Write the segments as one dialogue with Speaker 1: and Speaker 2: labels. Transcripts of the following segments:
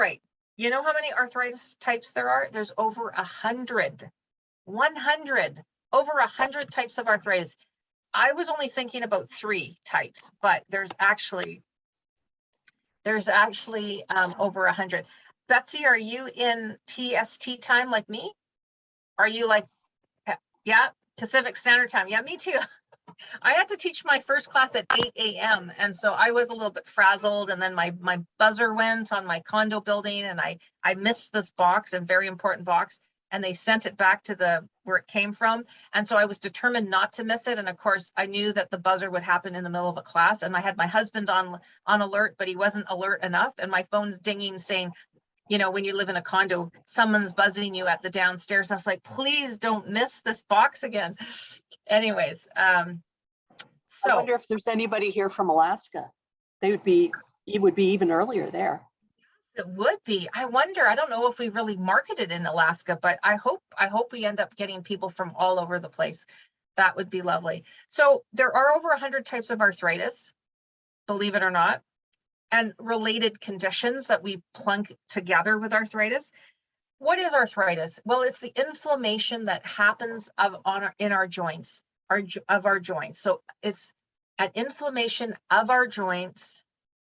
Speaker 1: Right. You know how many arthritis types there are? There's over 100. 100. Over 100 types of arthritis. I was only thinking about 3 types, but there's actually over 100. Betsy, are you in PST time like me? Are you like, yeah, Pacific Standard Time? Yeah, me too. I had to teach my first class at 8 a.m. And so I was a little bit frazzled, and then my buzzer went on my condo building, and I missed this box, a very important box, and they sent it back to where it came from. And so I was determined not to miss it. And of course I knew that the buzzer would happen in the middle of a class, and I had my husband on alert, but he wasn't alert enough. And my phone's dinging saying, you know, when you live in a condo, someone's buzzing you at the downstairs. I was like, please don't miss this box again. Anyways,
Speaker 2: I wonder if there's anybody here from Alaska. It would be even earlier there.
Speaker 1: It would be. I wonder, I don't know if we really marketed in Alaska, but I hope we end up getting people from all over the place. That would be lovely. So there are over 100 types of arthritis, believe it or not, and related conditions that we plunk together with arthritis. What is arthritis? Well, it's the inflammation that happens in our joints, of our joints. So it's an inflammation of our joints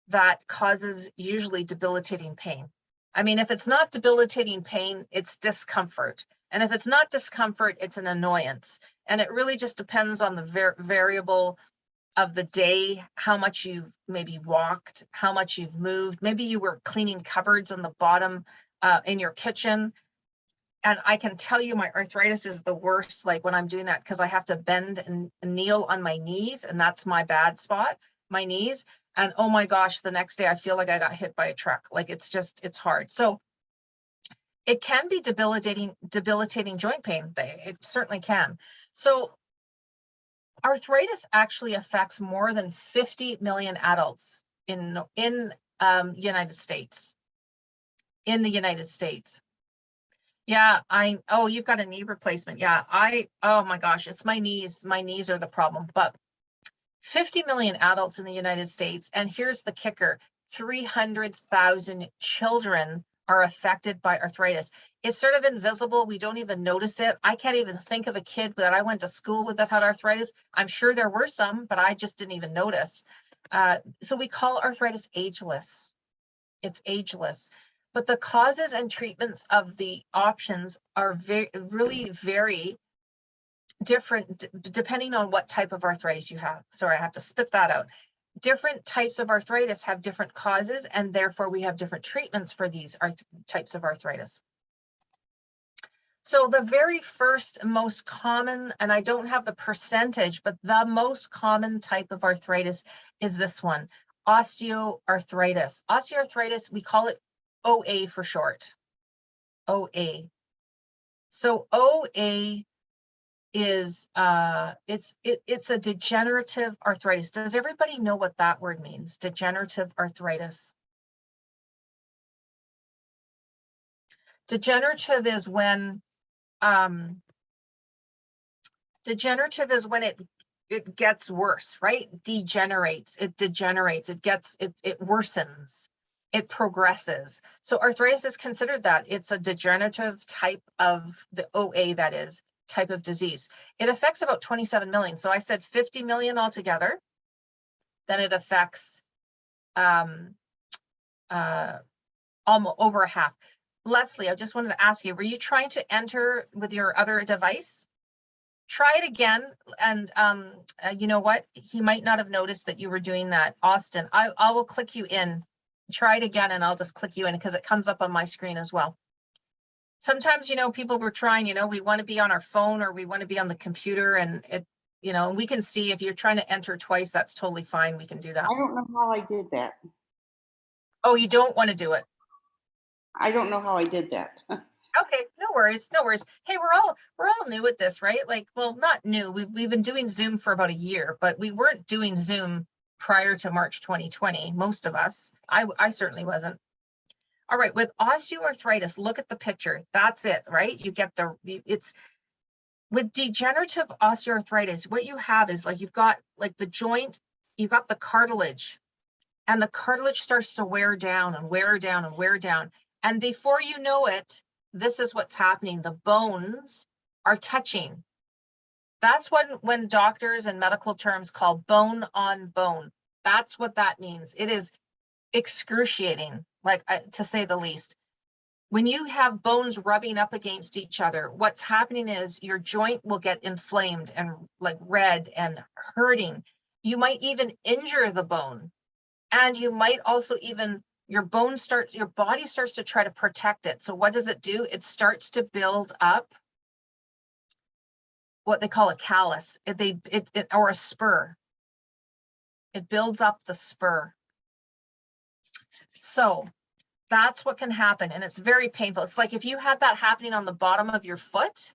Speaker 1: that causes usually debilitating pain. I mean, if it's not debilitating pain, it's discomfort. And if it's not discomfort, it's an annoyance. And it really just depends on the variable of the day, how much you've maybe walked, how much you've moved. Maybe you were cleaning cupboards on the bottom in your kitchen. And I can tell you my arthritis is the worst, like when I'm doing that, because I have to bend and kneel on my knees, and that's my bad spot, my knees. And oh my gosh, the next day I feel like I got hit by a truck. Like it's hard. So it can be debilitating joint pain. It certainly can. So arthritis actually affects more than 50 million adults in United States. In the United States. Yeah, oh, you've got a knee replacement. Yeah, oh my gosh, it's my knees. My knees are the problem. But 50 million adults in the United States. And here's the kicker, 300,000 children are affected by arthritis. It's sort of invisible. We don't even notice it. I can't even think of a kid that I went to school with that had arthritis. I'm sure there were some, but I just didn't even notice. So we call arthritis ageless. It's ageless. But the causes and treatments of the options are really very different depending on what type of arthritis you have. Sorry, I have to spit that out. Different types of arthritis have different causes, and therefore we have different treatments for these types of arthritis. So the very first most common, and I don't have the percentage, but the most common type of arthritis is this one, osteoarthritis. Osteoarthritis, we call it OA for short, OA. So OA is, it's a degenerative arthritis. Does everybody know what that word means? Degenerative arthritis. Degenerative is when, it gets worse, right? Degenerates, it degenerates, it worsens. It progresses. So arthritis is considered that. It's a degenerative type of the OA, that is, type of disease. It affects about 27 million. So I said 50 million altogether. Then it affects almost over a half. Leslie, I just wanted to ask you, were you trying to enter with your other device? Try it again. And you know what? He might not have noticed that you were doing that. Austin, I will click you in. Try it again, and I'll just click you in because it comes up on my screen as well. Sometimes, you know, people were trying, you know, we want to be on our phone or we want to be on the computer, and it, you know, we can see if you're trying to enter twice, that's totally fine. We can do that.
Speaker 3: I don't know how I did that.
Speaker 1: Oh, you don't want to do it?
Speaker 3: I don't know how I did that.
Speaker 1: Okay, no worries, no worries. Hey, we're all new at this, right? Like, well, not new. We've been doing Zoom for about a year, but we weren't doing Zoom prior to March 2020. Most of us, I certainly wasn't. All right, with osteoarthritis, look at the picture. That's it, right? You get it's with degenerative osteoarthritis. What you have is like you've got like the joint, you've got the cartilage and the cartilage starts to wear down and wear down and wear down. And before you know it, this is what's happening. The bones are touching. That's when doctors and medical terms call bone on bone. That's what that means. It is excruciating, like to say the least. When you have bones rubbing up against each other, what's happening is your joint will get inflamed and like red and hurting. You might even injure the bone. And you might also even, your body starts to try to protect it. So what does it do? It starts to build up what they call a callus, or a spur. It builds up the spur. So that's what can happen. And it's very painful. It's like if you had that happening on the bottom of your foot,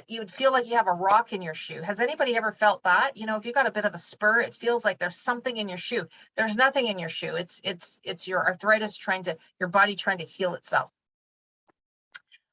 Speaker 1: you would feel like you have a rock in your shoe. Has anybody ever felt that? You know, if you got a bit of a spur, it feels like there's something in your shoe. There's nothing in your shoe. It's your arthritis your body trying to heal itself.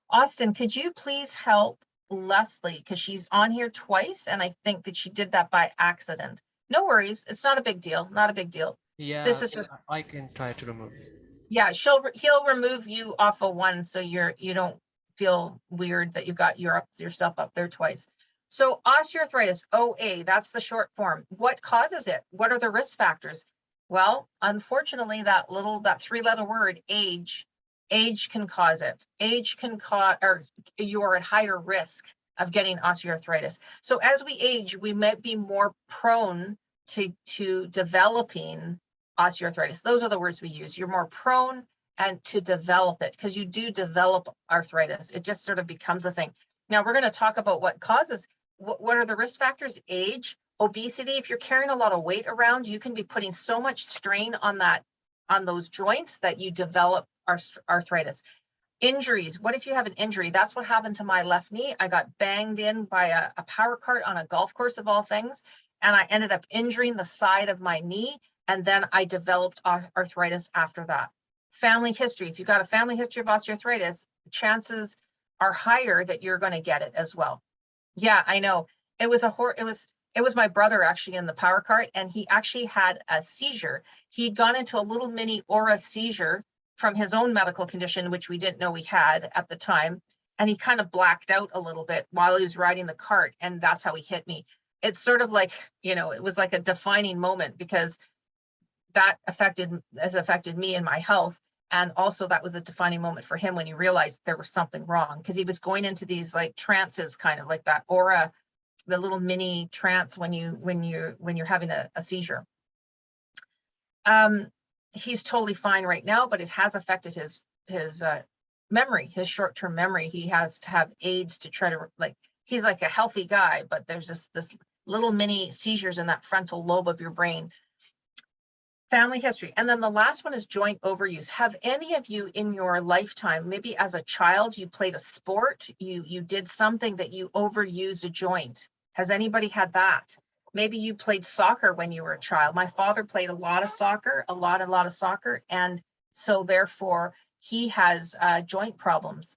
Speaker 1: Austin, could you please help Leslie? Because she's on here twice, and I think that she did that by accident. No worries. It's not a big deal. Not a big deal.
Speaker 4: Yeah,
Speaker 1: This is just,
Speaker 4: I can try to remove it.
Speaker 1: yeah, he'll remove you off of one, so you don't feel weird that you got yourself up there twice. So osteoarthritis, OA, that's the short form. What causes it? What are the risk factors? Well, unfortunately, that 3-letter word, age can cause it. Age can cause, or you're at higher risk of getting osteoarthritis. So as we age, we might be more prone to developing osteoarthritis. Those are the words we use. You're more prone and to develop it, because you do develop arthritis. It just sort of becomes a thing. Now we're going to talk about what causes, what are the risk factors? Age, obesity. If you're carrying a lot of weight around, you can be putting so much strain on those joints that you develop arthritis. Injuries. What if you have an injury? That's what happened to my left knee. I got banged in by a power cart on a golf course of all things, and I ended up injuring the side of my knee, and then I developed arthritis after that. Family history. If you've got a family history of osteoarthritis, chances are higher that you're going to get it as well. Yeah, I know. It was my brother actually in the power cart, and he actually had a seizure. He'd gone into a little mini aura seizure from his own medical condition, which we didn't know we had at the time. And he kind of blacked out a little bit while he was riding the cart. And that's how he hit me. It's sort of like, it was like a defining moment, because that has affected me and my health. And also that was a defining moment for him when he realized there was something wrong, because he was going into these like trances, kind of like that aura, the little mini trance when you're having a seizure. He's totally fine right now, but it has affected his memory, his short-term memory. He has to have aids to try to, like, he's like a healthy guy, but there's just this little mini seizures in that frontal lobe of your brain. Family history. And then the last one is joint overuse. Have any of you in your lifetime, maybe as a child, you played a sport, you did something that you overused a joint? Has anybody had that? Maybe you played soccer when you were a child. My father played a lot of soccer, a lot of soccer. And so therefore he has joint problems.